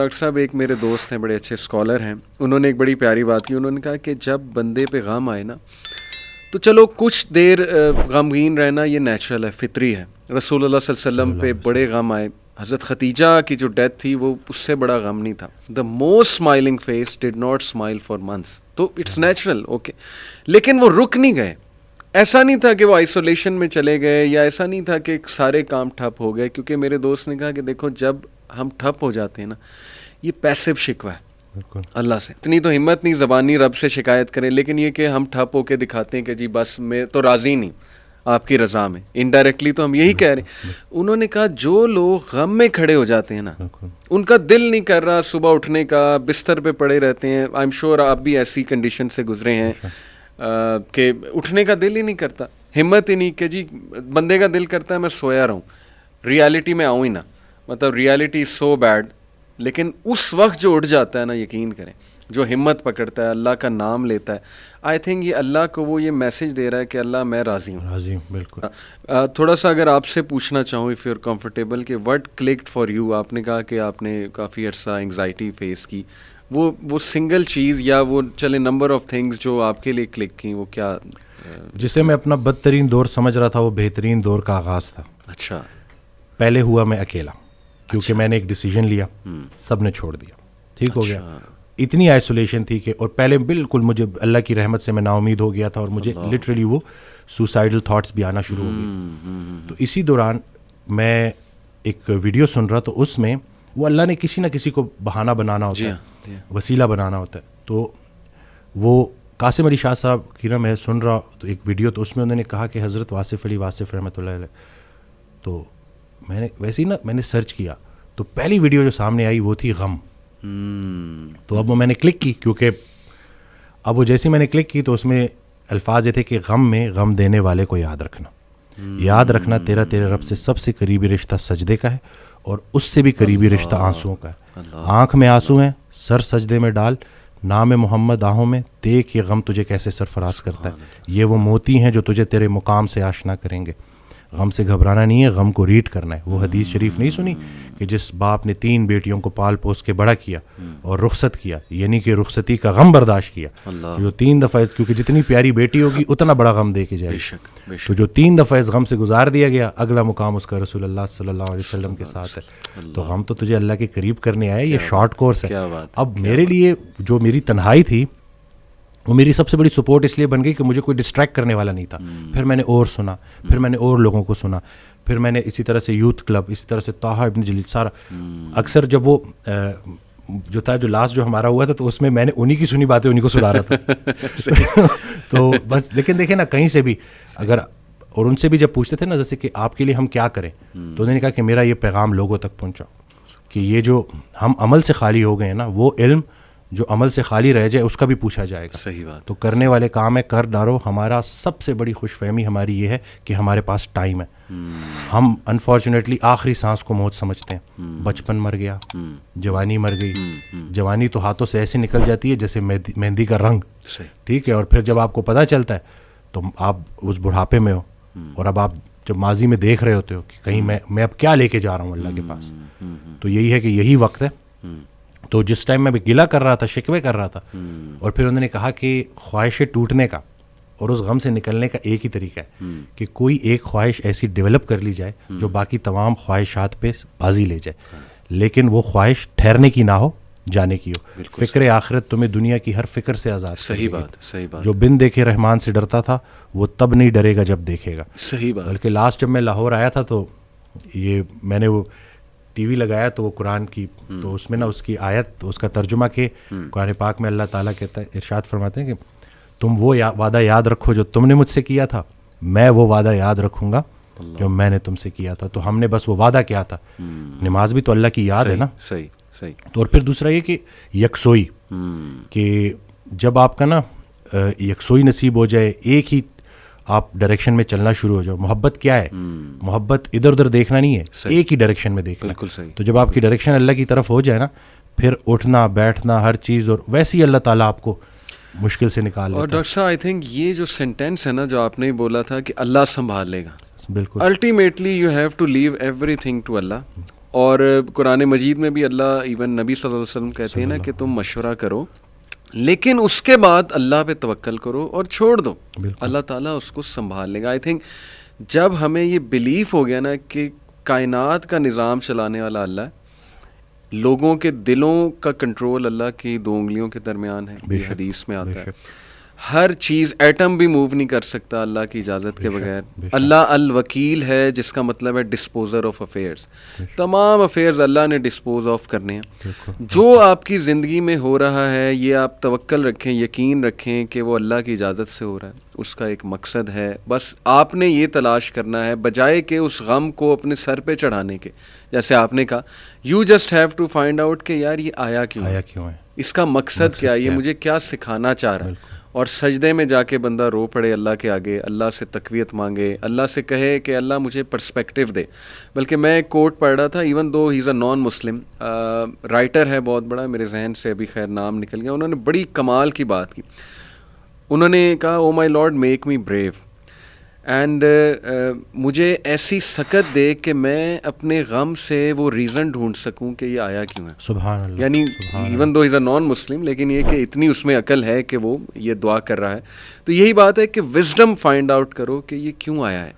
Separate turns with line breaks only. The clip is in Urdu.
ڈاکٹر صاحب ایک میرے دوست ہیں, بڑے اچھے اسکالر ہیں, انہوں نے ایک بڑی پیاری بات کی. انہوں نے کہا کہ جب بندے پہ غم آئے نا تو چلو کچھ دیر غمگین رہنا یہ نیچرل ہے, فطری ہے. رسول اللہ صلی اللہ علیہ وسلم پہ بڑے غم آئے. حضرت خدیجہ کی جو ڈیتھ تھی وہ اس سے بڑا غم نہیں تھا. The most smiling face did not smile for months. تو اٹس نیچرل, اوکے. لیکن وہ رک نہیں گئے. ایسا نہیں تھا کہ وہ آئسولیشن میں چلے گئے, یا ایسا نہیں تھا کہ سارے کام ٹھپ ہو گئے. کیونکہ میرے دوست نے کہا کہ دیکھو جب ہم ٹھپ ہو جاتے ہیں نا, یہ پیسو شکوہ ہے اللہ سے. اتنی تو ہمت نہیں زبانی رب سے شکایت کریں, لیکن یہ کہ ہم ٹھپ ہو کے دکھاتے ہیں کہ جی بس میں تو راضی نہیں آپ کی رضا میں. انڈائریکٹلی تو ہم یہی کہہ رہے ہیں. انہوں نے کہا جو لوگ غم میں کھڑے ہو جاتے ہیں نا, ان کا دل نہیں کر رہا صبح اٹھنے کا, بستر پہ پڑے رہتے ہیں. آئی ایم شیور آپ بھی ایسی کنڈیشن سے گزرے ہیں کہ اٹھنے کا دل ہی نہیں کرتا, ہمت ہی نہیں کہ جی بندے کا دل کرتا ہے میں سویا رہوں, ریالٹی میں آؤں ہی نہ. مطلب ریالٹی سو بیڈ. لیکن اس وقت جو اٹھ جاتا ہے نا, یقین کریں, جو ہمت پکڑتا ہے, اللہ کا نام لیتا ہے, آئی تھنک یہ اللہ کو وہ یہ میسج دے رہا ہے کہ اللہ میں راضی ہوں.
راضی ہوں, بالکل.
تھوڑا سا اگر آپ سے پوچھنا چاہوں اف یو آر کمفرٹیبل کہ وٹ کلکڈ فار یو. آپ نے کہا کہ آپ نے کافی عرصہ انگزائٹی فیس کی, وہ سنگل چیز یا وہ چلے نمبر آف تھنگس جو آپ کے لیے کلک کی, وہ کیا؟
جسے میں اپنا بدترین دور سمجھ رہا تھا وہ بہترین دور کا آغاز تھا.
اچھا.
پہلے ہوا میں اکیلا, کیونکہ میں نے ایک ڈیسیجن لیا, سب نے چھوڑ دیا, ٹھیک ہو گیا. اتنی آئسولیشن تھی کہ, اور پہلے بالکل مجھے اللہ کی رحمت سے میں نا امید ہو گیا تھا, اور مجھے لٹرلی وہ سوسائڈل تھاٹس بھی آنا شروع ہو گئے. تو اسی دوران میں ایک ویڈیو سن رہا, تو اس میں وہ اللہ نے کسی نہ کسی کو بہانہ بنانا ہوتا ہے, وسیلہ بنانا ہوتا ہے. تو وہ قاسم علی شاہ صاحب کی نا میں سن رہا تو ایک ویڈیو, تو اس میں انہوں نے کہا کہ حضرت واصف علی واصف رحمۃ اللہ علیہ. تو میں نے ویسے ہی نا میں نے سرچ کیا, تو پہلی ویڈیو جو سامنے آئی وہ تھی غم. تو اب وہ میں نے کلک کی, کیونکہ اب وہ جیسے میں نے کلک کی تو اس میں الفاظ یہ تھے کہ غم میں غم دینے والے کو یاد رکھنا, یاد رکھنا تیرے رب سے سب سے قریبی رشتہ سجدے کا ہے, اور اس سے بھی قریبی رشتہ آنسوؤں کا ہے. آنکھ میں آنسو ہیں, سر سجدے میں ڈال, نام محمد آہوں میں, دیکھ یہ غم تجھے کیسے سرفراز کرتا ہے. یہ وہ موتی ہیں جو تجھے تیرے مقام سے آشنا کریں گے. غم سے گھبرانا نہیں ہے, غم کو ریڈ کرنا ہے. وہ حدیث شریف نہیں سنی کہ جس باپ نے 3 بیٹیوں کو پال پوس کے بڑا کیا اور رخصت کیا, یعنی کہ رخصتی کا غم برداشت کیا, جو 3 دفعہ, کیونکہ جتنی پیاری بیٹی ہوگی اتنا بڑا غم دے کے جائے گی. تو جو 3 دفعہ اس غم سے گزار دیا گیا, اگلا مقام اس کا رسول اللہ صلی اللہ علیہ وسلم کے ساتھ ہے. تو غم تو تجھے اللہ کے قریب کرنے آئے, یہ شارٹ کورس ہے. اب میرے لیے جو میری تنہائی تھی وہ میری سب سے بڑی سپورٹ اس لیے بن گئی کہ مجھے کوئی ڈسٹریکٹ کرنے والا نہیں تھا. پھر میں نے اور سنا, پھر میں نے اور لوگوں کو سنا, پھر میں نے اسی طرح سے یوتھ کلب, اسی طرح سے طٰہٰ ابن جلیل, سارا. اکثر جب وہ جو تھا, جو لاسٹ جو ہمارا ہوا تھا, تو اس میں نے انہی کی سنی باتیں انہی کو سنا رہا تھا. تو بس لیکن دیکھیں نا, کہیں سے بھی اگر, اور ان سے بھی جب پوچھتے تھے نا جیسے کہ آپ کے لیے ہم کیا کریں, تو انہوں نے کہا کہ میرا یہ پیغام لوگوں تک پہنچاؤ کہ یہ جو ہم عمل سے خالی ہو گئے ہیں نا, وہ علم جو عمل سے خالی رہ جائے اس کا بھی پوچھا جائے گا.
صحیح بات.
تو کرنے والے کام ہے, کر ڈالو. ہمارا سب سے بڑی خوش فہمی ہماری یہ ہے کہ ہمارے پاس ٹائم ہے. ہم انفارچونیٹلی آخری سانس کو موت سمجھتے ہیں. بچپن مر گیا, جوانی مر گئی. جوانی تو ہاتھوں سے ایسے نکل جاتی ہے جیسے مہندی کا رنگ, ٹھیک ہے. اور پھر جب آپ کو پتہ چلتا ہے تو آپ اس بڑھاپے میں ہو, اور اب آپ جب ماضی میں دیکھ رہے ہوتے ہو کہ کہیں میں اب کیا لے کے جا رہا ہوں اللہ کے پاس. تو یہی ہے کہ یہی وقت ہے. تو جس ٹائم میں گلہ کر رہا تھا, شکوے کر رہا تھا, اور پھر انہوں نے کہا کہ خواہش ٹوٹنے کا اور اس غم سے نکلنے کا ایک ہی طریقہ ہے کہ کوئی ایک خواہش ایسی ڈیولپ کر لی جائے جو باقی تمام خواہشات پہ بازی لے جائے, لیکن وہ خواہش ٹھہرنے کی نہ ہو, جانے کی ہو. فکر آخرت تمہیں دنیا کی ہر فکر سے آزاد.
صحیح بات, صحیح بات.
جو بن دیکھے رحمان سے ڈرتا تھا وہ تب نہیں ڈرے گا جب دیکھے گا.
صحیح بات.
بلکہ لاسٹ جب میں لاہور آیا تھا تو یہ میں نے وہ ٹی وی لگایا, تو وہ قرآن کی, تو اس میں نا اس کی آیت, اس کا ترجمہ کہ قرآن پاک میں اللہ تعالیٰ کہتا ہے, ارشاد فرماتے ہیں کہ تم وہ وعدہ یاد رکھو جو تم نے مجھ سے کیا تھا, میں وہ وعدہ یاد رکھوں گا جو میں نے تم سے کیا تھا. تو ہم نے بس وہ وعدہ کیا تھا. نماز بھی تو اللہ کی یاد ہے نا.
صحیح صحیح.
تو اور پھر دوسرا یہ کہ یکسوئی, کہ جب آپ کا نا یکسوئی نصیب ہو جائے, ایک ہی آپ ڈائریکشن میں چلنا شروع ہو جاؤ. محبت کیا ہے؟ محبت ادھر ادھر دیکھنا نہیں ہے, ایک ہی ڈائریکشن میں دیکھنا.
بالکل صحیح.
تو جب آپ کی ڈائریکشن اللہ کی طرف ہو جائے نا, پھر اٹھنا بیٹھنا ہر چیز, اور ویسے ہی اللہ تعالیٰ آپ کو مشکل سے نکال لیتا ہے.
اور ڈاکٹر صاحب آئی تھنک یہ جو سینٹینس ہے نا جو آپ نے بولا تھا کہ اللہ سنبھال لے گا,
بالکل,
ultimately you have to leave ایوری تھنگ ٹو اللہ. اور قرآن مجید میں بھی اللہ ایون نبی صلی اللہ علیہ وسلم کہتے ہیں نا کہ تم مشورہ کرو لیکن اس کے بعد اللہ پہ توکل کرو اور چھوڑ دو, اللہ تعالیٰ اس کو سنبھال لے گا. آئی تھنک جب ہمیں یہ بلیف ہو گیا نا کہ کائنات کا نظام چلانے والا اللہ ہے, لوگوں کے دلوں کا کنٹرول اللہ کی 2 انگلیوں کے درمیان ہے, یہ حدیث میں آتا ہے, ہر چیز ایٹم بھی موو نہیں کر سکتا اللہ کی اجازت کے بغیر. اللہ الوکیل ہے جس کا مطلب ہے ڈسپوزر آف افیئرس, تمام افیئرز اللہ نے ڈسپوز آف کرنے ہیں. جو آپ کی زندگی میں ہو رہا ہے یہ آپ توکل رکھیں, یقین رکھیں کہ وہ اللہ کی اجازت سے ہو رہا ہے, اس کا ایک مقصد ہے. بس آپ نے یہ تلاش کرنا ہے بجائے کہ اس غم کو اپنے سر پہ چڑھانے کے. جیسے آپ نے کہا you just have to find out کہ یار یہ آیا کیوں ہے, اس کا مقصد کیا ہے, یہ مجھے کیا سکھانا چاہ رہا ہے. اور سجدے میں جا کے بندہ رو پڑے اللہ کے آگے, اللہ سے تقویت مانگے, اللہ سے کہے کہ اللہ مجھے پرسپیکٹیو دے. بلکہ میں ایک کوٹ پڑھ رہا تھا, ایون دو ہی از اے نان مسلم رائٹر ہے بہت بڑا, میرے ذہن سے ابھی خیر نام نکل گیا, انہوں نے بڑی کمال کی بات کی. انہوں نے کہا oh my lord make me brave and مجھے ایسی سکت دے کہ میں اپنے غم سے وہ ریزن ڈھونڈ سکوں کہ یہ آیا کیوں ہے.
سبحان اللہ.
یعنی ایون دو از اے نان مسلم لیکن یہ کہ اتنی اس میں عقل ہے کہ وہ یہ دعا کر رہا ہے. تو یہی بات ہے کہ وزڈم فائنڈ آؤٹ کرو کہ یہ کیوں آیا ہے.